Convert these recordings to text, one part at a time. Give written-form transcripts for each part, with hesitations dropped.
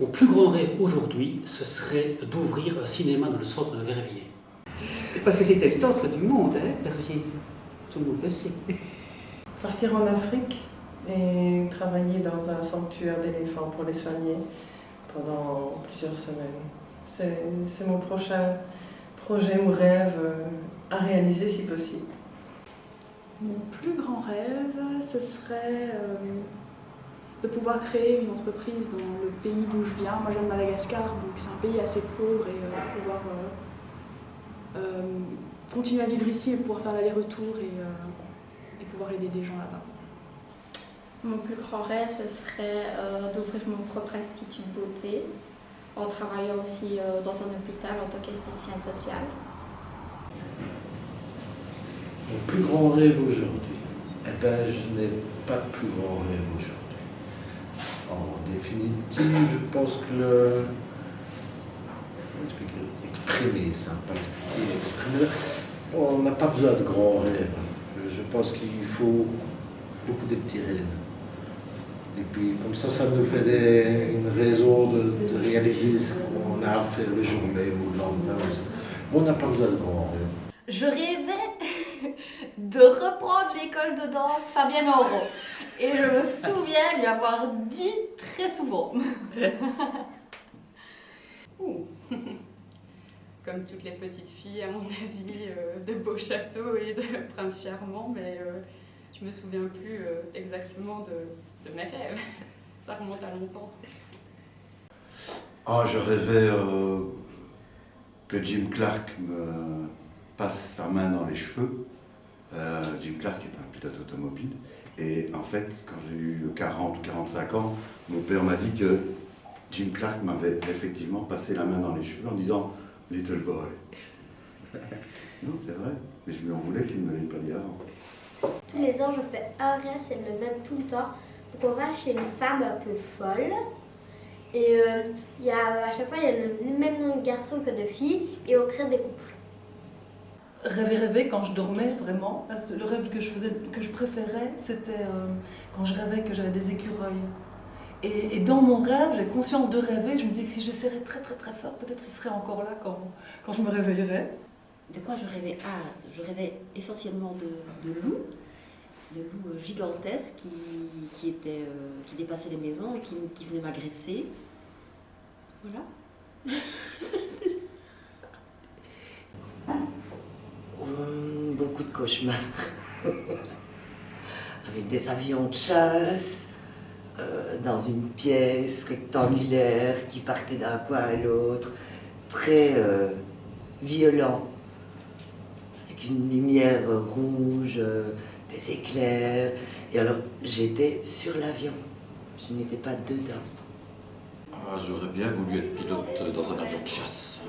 Mon plus grand rêve aujourd'hui, ce serait d'ouvrir un cinéma dans le centre de Verviers. Parce que c'était le centre du monde, hein, Verviers. Tout le monde le sait. Partir en Afrique et travailler dans un sanctuaire d'éléphants pour les soigner pendant plusieurs semaines. C'est mon prochain projet ou rêve à réaliser si possible. Mon plus grand rêve, ce serait de pouvoir créer une entreprise dans le pays d'où je viens. Moi, je viens de Madagascar, donc c'est un pays assez pauvre et pouvoir continuer à vivre ici et pouvoir faire l'aller-retour et pouvoir aider des gens là-bas. Mon plus grand rêve, ce serait d'ouvrir mon propre institut de beauté en travaillant aussi dans un hôpital en tant qu'esthéticienne sociale. Mon plus grand rêve aujourd'hui, eh ben, je n'ai pas de plus grand rêve aujourd'hui. En définitive, je pense que exprimer ça, pas expliquer, exprimer, on n'a pas besoin de grands rêves. Je pense qu'il faut beaucoup de petits rêves. Et puis comme ça nous fait une raison de réaliser ce qu'on a à faire le jour même ou le lendemain. On n'a pas besoin de grands rêves. Je rêvais de reprendre l'école de danse Fabienne Oro. Et je me souviens lui avoir dit très souvent. Comme toutes les petites filles, à mon avis, de beaux châteaux et de princes charmants, mais je me souviens plus exactement de mes rêves. Ça remonte à longtemps. Je rêvais que Jim Clark me passe sa main dans les cheveux. Jim Clark est un pilote automobile. Et en fait, quand j'ai eu 40 ou 45 ans, mon père m'a dit que Jim Clark m'avait effectivement passé la main dans les cheveux en disant « Little boy ». Non, c'est vrai, mais je lui en voulais qu'il ne me l'ait pas dit avant. Tous les ans, je fais un rêve, c'est le même tout le temps. Donc on va chez une femme un peu folle. Et à chaque fois, il y a le même nombre de garçons que de filles. Et on crée des couples. Rêver quand je dormais, vraiment. Le rêve que je préférais, c'était quand je rêvais que j'avais des écureuils. Et dans mon rêve, j'ai conscience de rêver. Je me dis que si j'essaierais très très très fort, peut-être il serait encore là quand je me réveillerais. De quoi je rêvais? Je rêvais essentiellement de loups gigantesques qui dépassaient les maisons et qui venaient m'agresser. Voilà. Beaucoup de cauchemars. Avec des avions de chasse, dans une pièce rectangulaire qui partait d'un coin à l'autre, très violent, avec une lumière rouge, des éclairs. Et alors j'étais sur l'avion, je n'étais pas dedans. J'aurais bien voulu être pilote dans un avion de chasse.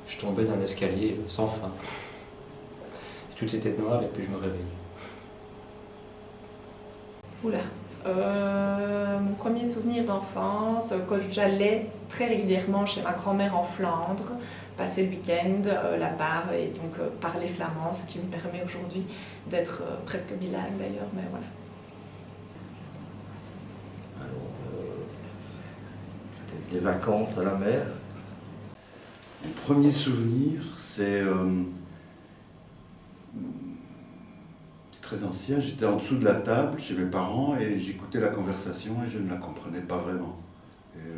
Je tombais d'un escalier sans fin. Tout était noir et puis je me réveillais. Mon premier souvenir d'enfance, quand j'allais très régulièrement chez ma grand-mère en Flandre, passer le week-end là-bas et donc parler flamand, ce qui me permet aujourd'hui d'être presque bilingue d'ailleurs, mais voilà. Peut-être des vacances à la mer. Mon premier souvenir, c'est très ancien. J'étais en dessous de la table chez mes parents et j'écoutais la conversation et je ne la comprenais pas vraiment. Et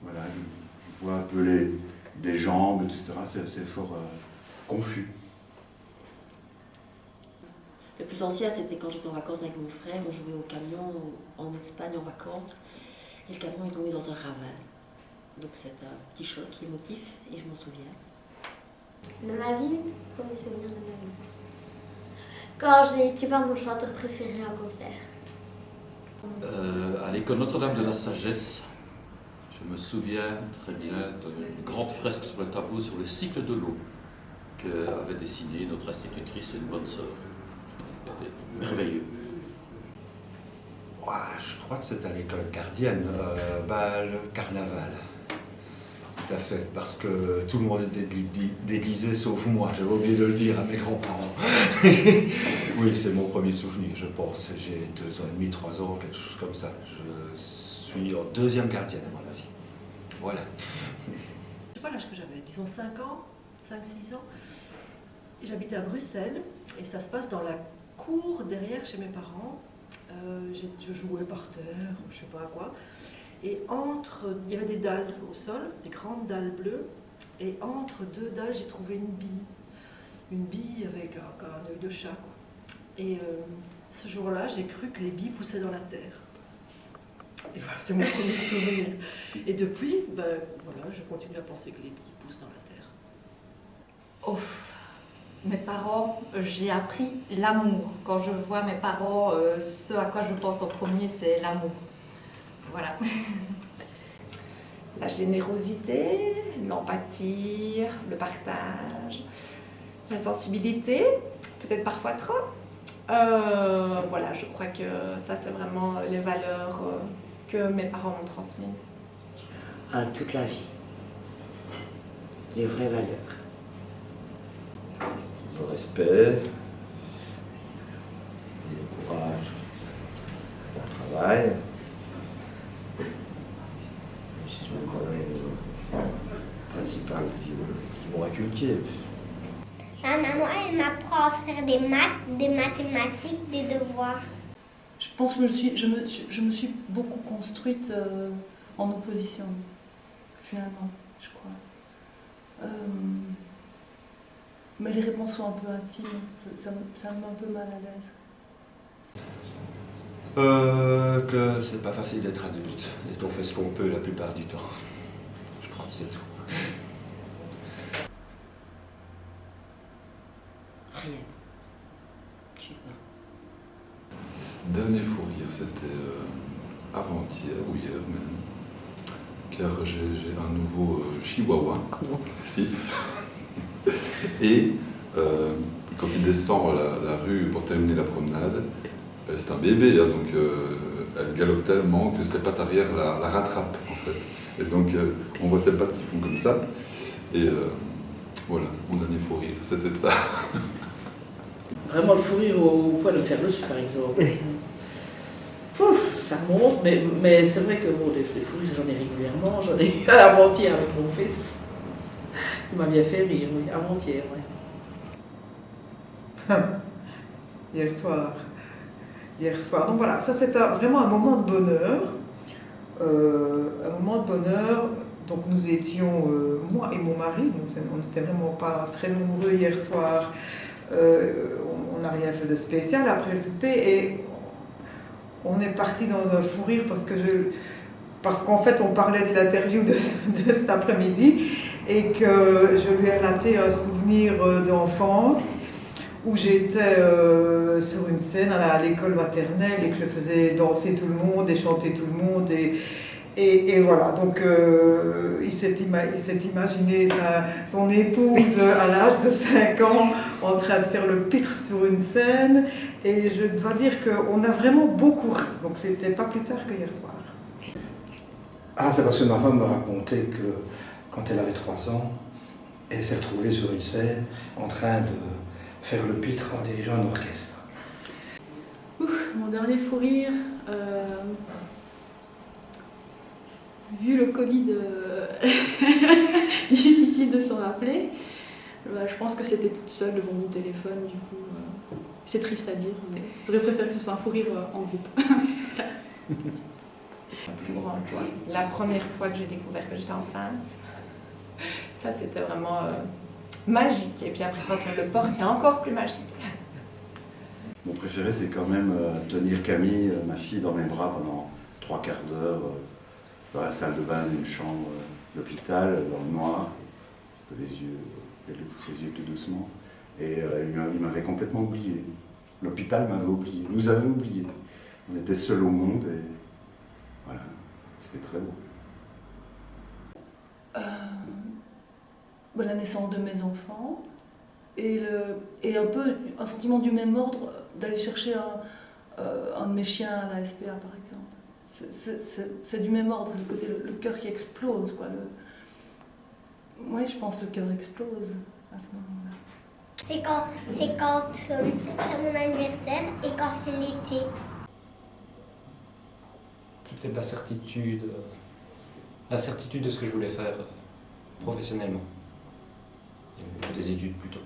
voilà, je vois un peu les jambes, etc. C'est fort confus. Le plus ancien, c'était quand j'étais en vacances avec mon frère. On jouait au camion en Espagne en vacances. Et le camion est tombé dans un ravin. Donc c'est un petit choc émotif et je m'en souviens. Dans ma vie, premier souvenir de ma vie. Quand j'ai été voir mon chanteur préféré en concert. À l'école Notre-Dame de la Sagesse, je me souviens très bien d'une grande fresque sur le tableau sur le cycle de l'eau qu'avait dessiné notre institutrice et une bonne sœur. C'était merveilleux. Je crois que c'est à l'école gardienne, le carnaval. Tout à fait, parce que tout le monde était déguisé sauf moi, j'avais oublié de le dire à mes grands-parents. Oui, c'est mon premier souvenir, je pense. J'ai 2 ans et demi, 3 ans, quelque chose comme ça. suis en deuxième gardienne à mon avis. Voilà. Je sais pas l'âge que j'avais, disons 5 ans, 5-6 ans. J'habitais à Bruxelles et ça se passe dans la cour derrière chez mes parents. Je jouais par terre, je sais pas à quoi. Et il y avait des dalles au sol, des grandes dalles bleues. Et entre 2 dalles, j'ai trouvé une bille. Une bille avec un œil de chat, quoi. Et ce jour-là, j'ai cru que les billes poussaient dans la terre. Et voilà, c'est mon premier souvenir. Et depuis, voilà, je continue à penser que les billes poussent dans la terre. Ouf, mes parents, j'ai appris l'amour. Quand je vois mes parents, ce à quoi je pense en premier, c'est l'amour. Voilà. La générosité, l'empathie, le partage, la sensibilité, peut-être parfois trop. Voilà, je crois que ça, c'est vraiment les valeurs que mes parents m'ont transmises. Toute la vie. Les vraies valeurs. Le respect, le courage, le travail. Ce sont les valeurs principales qui vont inculquer. Ma maman, elle m'apprend à faire des maths, des mathématiques, des devoirs. Je pense que je me suis beaucoup construite en opposition, finalement, je crois. Mais les réponses sont un peu intimes, ça me met un peu mal à l'aise. Que c'est pas facile d'être adulte et qu'on fait ce qu'on peut la plupart du temps. Je crois que c'est tout. Rien. Je sais pas. Dernier fou rire, c'était avant-hier ou hier même, car j'ai un nouveau chihuahua. Si. Et quand il descend la rue pour terminer la promenade, c'est un bébé, hein, donc elle galope tellement que ses pattes arrière la rattrapent en fait. Et donc on voit ses pattes qui font comme ça. Et voilà, mon dernier fou rire, c'était ça. Vraiment le fou rire au point de me faire dessus par exemple. Pouf, ça remonte, mais c'est vrai que bon, les fous rires j'en ai régulièrement, j'en ai eu avant-hier avec mon fils. Il m'a bien fait rire, oui, avant-hier, oui. Hier soir. Donc voilà, ça c'était vraiment un moment de bonheur. Donc nous étions, moi et mon mari, donc on n'était vraiment pas très nombreux hier soir. On n'a rien fait de spécial après le souper et on est parti dans un fou rire parce qu'en fait on parlait de l'interview de cet après-midi et que je lui ai relaté un souvenir d'enfance où j'étais sur une scène à l'école maternelle et que je faisais danser tout le monde et chanter tout le monde et voilà, donc il s'est imaginé son épouse à l'âge de 5 ans en train de faire le pitre sur une scène et je dois dire qu'on a vraiment beaucoup ri, donc c'était pas plus tard que hier soir. Ah, c'est parce que ma femme me racontait que quand elle avait 3 ans, elle s'est retrouvée sur une scène en train de faire le pitre en dirigeant un orchestre. Mon dernier fou rire, vu le Covid, difficile de s'en rappeler, je pense que c'était toute seule devant mon téléphone, du coup, c'est triste à dire, mais j'aurais préféré que ce soit un fou rire en groupe. La plus grande joie. La première fois que j'ai découvert que j'étais enceinte, ça c'était vraiment magique. Et puis après quand on le porte, c'est encore plus magique. Mon préféré, c'est quand même tenir Camille, ma fille, dans mes bras pendant 3 quarts d'heure dans la salle de bain d'une chambre d'hôpital, dans le noir, ses yeux tout doucement. Et il m'avait complètement oublié. L'hôpital m'avait oublié, nous avait oubliés. On était seuls au monde et voilà, c'était très beau. La naissance de mes enfants et un peu un sentiment du même ordre d'aller chercher un de mes chiens à la SPA par exemple. C'est du même ordre, c'est le côté le cœur qui explose quoi. Oui, je pense que le cœur explose à ce moment-là. C'est quand c'est mon anniversaire et quand c'est l'été. peut-être la certitude de ce que je voulais faire professionnellement. Des études plutôt.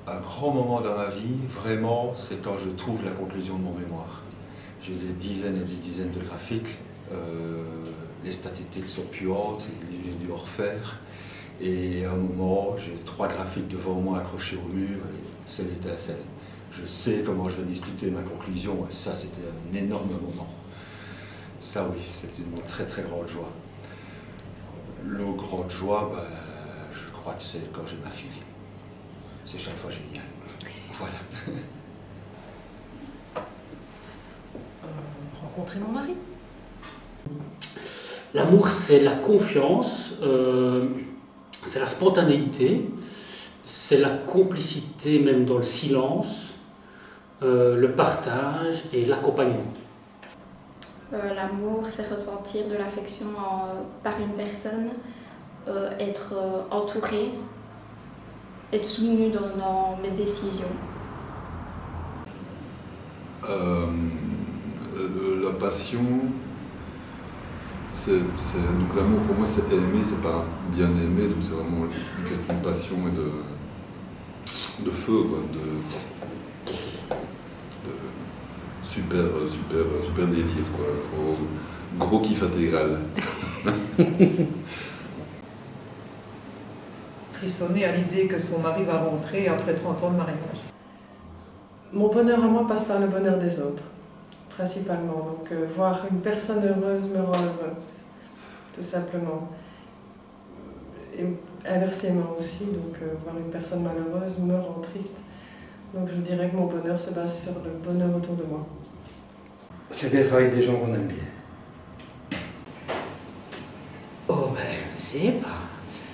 Un grand moment dans ma vie, vraiment, c'est quand je trouve la conclusion de mon mémoire. J'ai des dizaines et des dizaines de graphiques, les statistiques sont puantes, j'ai dû en refaire. Et à un moment, j'ai 3 graphiques devant moi accrochés au mur, et c'est l'étincelle. Je sais comment je vais discuter ma conclusion, et ça, c'était un énorme moment. Ça, oui, c'est une très très grande joie. L'autre grande joie, je crois que c'est quand j'ai ma fille. C'est chaque fois génial. Voilà. Rencontrer mon mari. L'amour, c'est la confiance, c'est la spontanéité, c'est la complicité même dans le silence, le partage et l'accompagnement. L'amour, c'est ressentir de l'affection par une personne, être entouré, être soutenu dans mes décisions. La passion, donc l'amour pour moi c'est aimer, c'est pas bien aimer, donc c'est vraiment une question de passion et de feu, quoi, de super délire, quoi, gros kiff intégral. Frissonner à l'idée que son mari va rentrer après 30 ans de mariage. Mon bonheur à moi passe par le bonheur des autres, principalement. Donc voir une personne heureuse me rend heureux, tout simplement. Et inversement aussi, donc voir une personne malheureuse me rend triste. Donc je dirais que mon bonheur se base sur le bonheur autour de moi. C'est d'être avec des gens qu'on aime bien. Oh ben, je ne sais pas.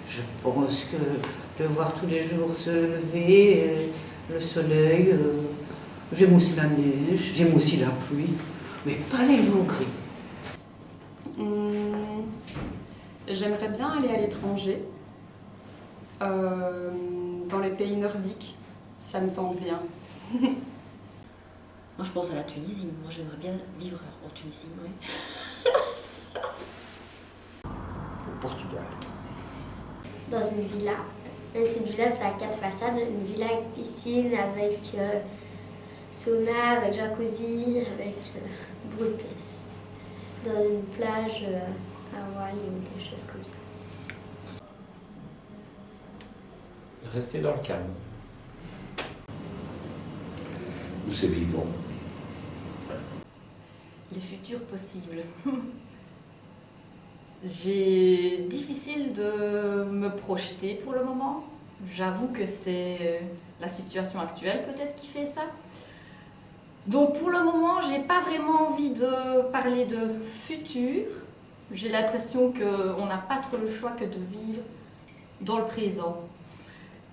Je pense que de voir tous les jours se lever, le soleil, j'aime aussi la neige, j'aime aussi la pluie, mais pas les jours gris. J'aimerais bien aller à l'étranger, dans les pays nordiques, ça me tente bien. Moi je pense à la Tunisie, moi j'aimerais bien vivre en Tunisie, oui. Au Portugal. Dans une villa. Cette villa, ça a 4 façades. Une villa avec piscine, avec sauna, avec jacuzzi, avec beaucoup de pièces. Dans une plage Hawaï ou des choses comme ça. Rester dans le calme. Où c'est vivant. Les futurs possibles. J'ai difficile de me projeter pour le moment. J'avoue que c'est la situation actuelle peut-être qui fait ça. Donc pour le moment, j'ai pas vraiment envie de parler de futur. J'ai l'impression qu'on n'a pas trop le choix que de vivre dans le présent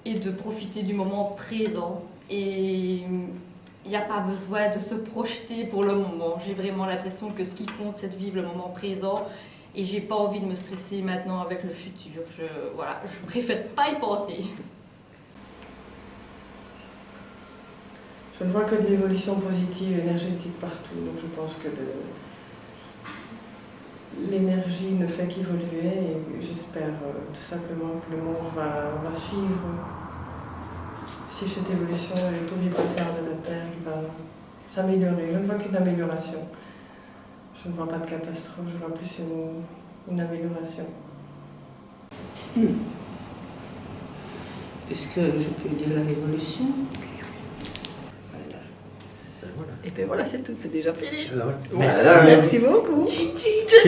et de profiter du moment présent. Et il n'y a pas besoin de se projeter pour le moment. J'ai vraiment l'impression que ce qui compte, c'est de vivre le moment présent. Et j'ai pas envie de me stresser maintenant avec le futur. Je préfère pas y penser. Je ne vois que de l'évolution positive, énergétique partout. Donc je pense que l'énergie ne fait qu'évoluer et j'espère tout simplement que le monde va suivre cette évolution et le taux vibratoire de la Terre qui va s'améliorer. Je ne vois qu'une amélioration. Je ne vois pas de catastrophe, je vois plus une amélioration. Est-ce que je peux dire la révolution? Voilà. Et bien voilà, c'est tout, c'est déjà fini. Alors, Merci beaucoup. Tching, tching.